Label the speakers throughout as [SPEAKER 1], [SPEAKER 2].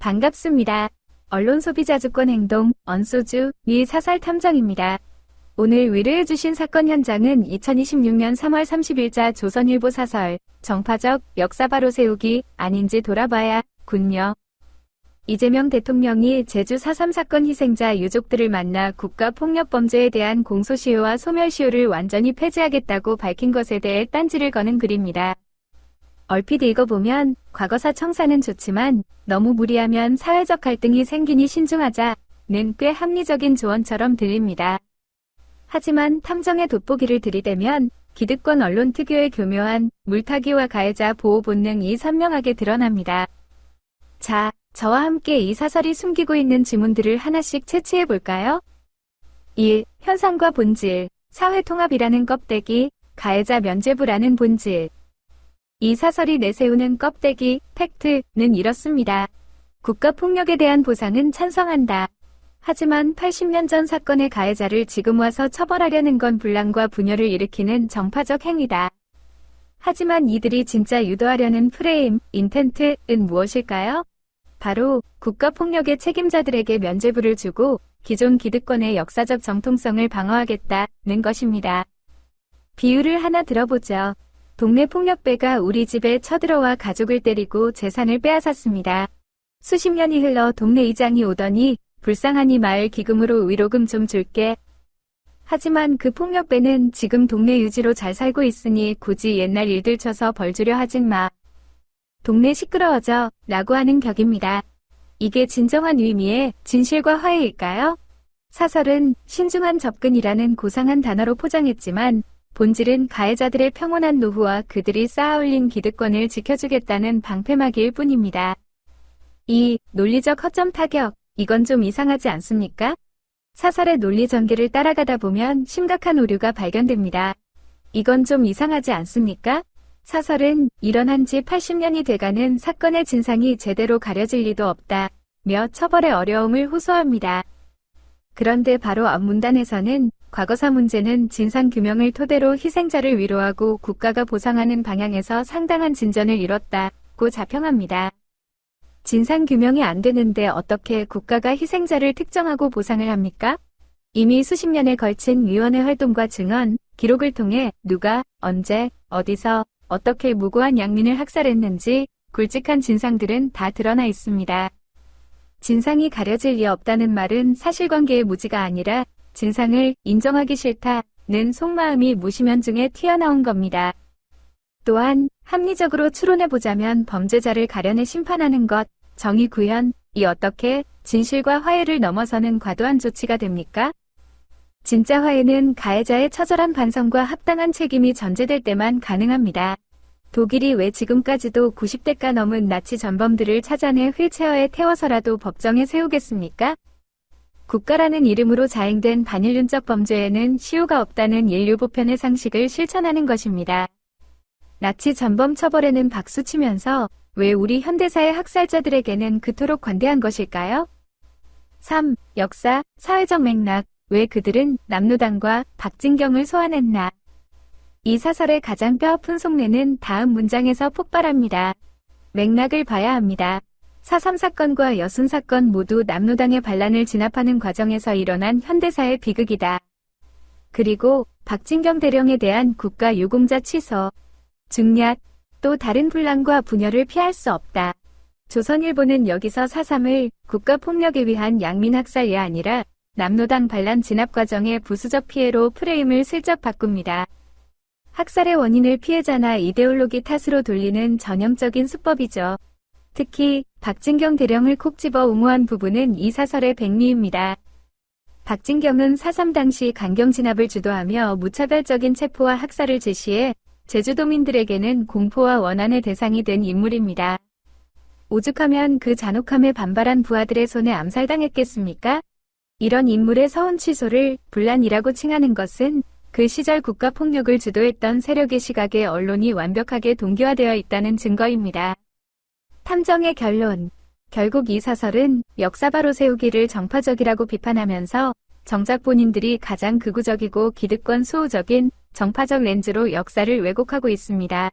[SPEAKER 1] 반갑습니다. 언론 소비자 주권 행동, 언소주, 미 사설 탐정입니다. 오늘 의뢰해주신 사건 현장은 2026년 3월 30일자 조선일보 사설, 정파적, 역사 바로 세우기, 아닌지 돌아봐야, 군며. 이재명 대통령이 제주 4.3 사건 희생자 유족들을 만나 국가폭력범죄에 대한 공소시효와 소멸시효를 완전히 폐지하겠다고 밝힌 것에 대해 딴지를 거는 글입니다. 얼핏 읽어보면 과거사 청산은 좋지만 너무 무리하면 사회적 갈등이 생기니 신중하자는 꽤 합리적인 조언처럼 들립니다. 하지만 탐정의 돋보기를 들이대면 기득권 언론 특유의 교묘한 물타기와 가해자 보호 본능이 선명하게 드러납니다. 자, 저와 함께 이 사설이 숨기고 있는 지문들을 하나씩 채취해 볼까요? 1. 현상과 본질, 사회통합이라는 껍데기, 가해자 면죄부라는 본질. 이 사설이 내세우는 껍데기, 팩트는 이렇습니다. 국가폭력에 대한 보상은 찬성한다. 하지만 80년 전 사건의 가해자를 지금 와서 처벌하려는 건 분란과 분열을 일으키는 정파적 행위다. 하지만 이들이 진짜 유도하려는 프레임, 인텐트는 무엇일까요? 바로 국가폭력의 책임자들에게 면죄부를 주고 기존 기득권의 역사적 정통성을 방어하겠다는 것입니다. 비유를 하나 들어보죠. 동네 폭력배가 우리 집에 쳐들어와 가족을 때리고 재산을 빼앗았습니다. 수십 년이 흘러 동네 이장이 오더니 불쌍하니 마을 기금으로 위로금 좀 줄게. 하지만 그 폭력배는 지금 동네 유지로 잘 살고 있으니 굳이 옛날 일들 쳐서 벌 주려 하진 마. 동네 시끄러워져 라고 하는 격입니다. 이게 진정한 의미의 진실과 화해일까요? 사설은 신중한 접근이라는 고상한 단어로 포장했지만 본질은 가해자들의 평온한 노후와 그들이 쌓아올린 기득권을 지켜주겠다는 방패막이일 뿐입니다. 2. 논리적 허점 타격. 이건 좀 이상하지 않습니까? 사설의 논리 전개를 따라가다 보면 심각한 오류가 발견됩니다. 이건 좀 이상하지 않습니까? 사설은 일어난 지 80년이 돼가는 사건의 진상이 제대로 가려질 리도 없다며 처벌의 어려움을 호소합니다. 그런데 바로 앞문단에서는 과거사 문제는 진상규명을 토대로 희생자를 위로하고 국가가 보상하는 방향에서 상당한 진전을 이뤘다고 자평합니다. 진상규명이 안 되는데 어떻게 국가가 희생자를 특정하고 보상을 합니까? 이미 수십 년에 걸친 위원회 활동과 증언, 기록을 통해 누가, 언제, 어디서, 어떻게 무고한 양민을 학살했는지 굵직한 진상들은 다 드러나 있습니다. 진상이 가려질 리 없다는 말은 사실관계의 무지가 아니라 진상을 인정하기 싫다는 속마음이 무심연 중에 튀어나온 겁니다. 또한 합리적으로 추론해보자면 범죄자를 가려내 심판하는 것, 정의 구현이 어떻게 진실과 화해를 넘어서는 과도한 조치가 됩니까? 진짜 화해는 가해자의 처절한 반성과 합당한 책임이 전제될 때만 가능합니다. 독일이 왜 지금까지도 90대가 넘은 나치 전범들을 찾아내 휠체어에 태워서라도 법정에 세우겠습니까? 국가라는 이름으로 자행된 반인륜적 범죄에는 시효가 없다는 인류 보편의 상식을 실천하는 것입니다. 나치 전범 처벌에는 박수치면서 왜 우리 현대사의 학살자들에게는 그토록 관대한 것일까요? 3. 역사, 사회적 맥락, 왜 그들은 남로당과 박진경을 소환했나? 이 사설의 가장 뼈아픈 속내는 다음 문장에서 폭발합니다. 맥락을 봐야 합니다. 4.3 사건과 여순 사건 모두 남로당의 반란을 진압하는 과정에서 일어난 현대사의 비극이다. 그리고 박진경 대령에 대한 국가 유공자 취소, 중략, 또 다른 분란과 분열을 피할 수 없다. 조선일보는 여기서 4.3을 국가폭력에 위한 양민학살이 아니라 남로당 반란 진압 과정의 부수적 피해로 프레임을 슬쩍 바꿉니다. 학살의 원인을 피해자나 이데올로기 탓으로 돌리는 전형적인 수법이죠. 특히 박진경 대령을 콕 집어 옹호한 부분은 이 사설의 백미입니다. 박진경은 4.3 당시 강경 진압을 주도하며 무차별적인 체포와 학살을 제시해 제주도민들에게는 공포와 원한의 대상이 된 인물입니다. 오죽하면 그 잔혹함에 반발한 부하들의 손에 암살당했겠습니까? 이런 인물의 서운 취소를 분란이라고 칭하는 것은 그 시절 국가폭력을 주도했던 세력의 시각에 언론이 완벽하게 동기화되어 있다는 증거입니다. 탐정의 결론. 결국 이 사설은 역사 바로 세우기를 정파적이라고 비판하면서 정작 본인들이 가장 극우적이고 기득권 수호적인 정파적 렌즈로 역사를 왜곡하고 있습니다.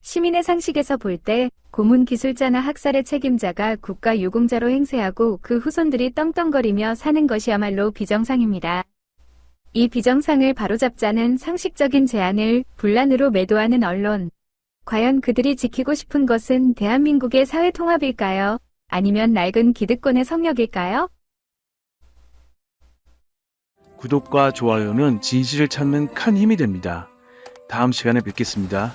[SPEAKER 1] 시민의 상식에서 볼 때 고문 기술자나 학살의 책임자가 국가 유공자로 행세하고 그 후손들이 떵떵거리며 사는 것이야말로 비정상입니다. 이 비정상을 바로잡자는 상식적인 제안을 분란으로 매도하는 언론. 과연 그들이 지키고 싶은 것은 대한민국의 사회 통합일까요? 아니면 낡은 기득권의 성역일까요?
[SPEAKER 2] 구독과 좋아요는 진실을 찾는 큰 힘이 됩니다. 다음 시간에 뵙겠습니다.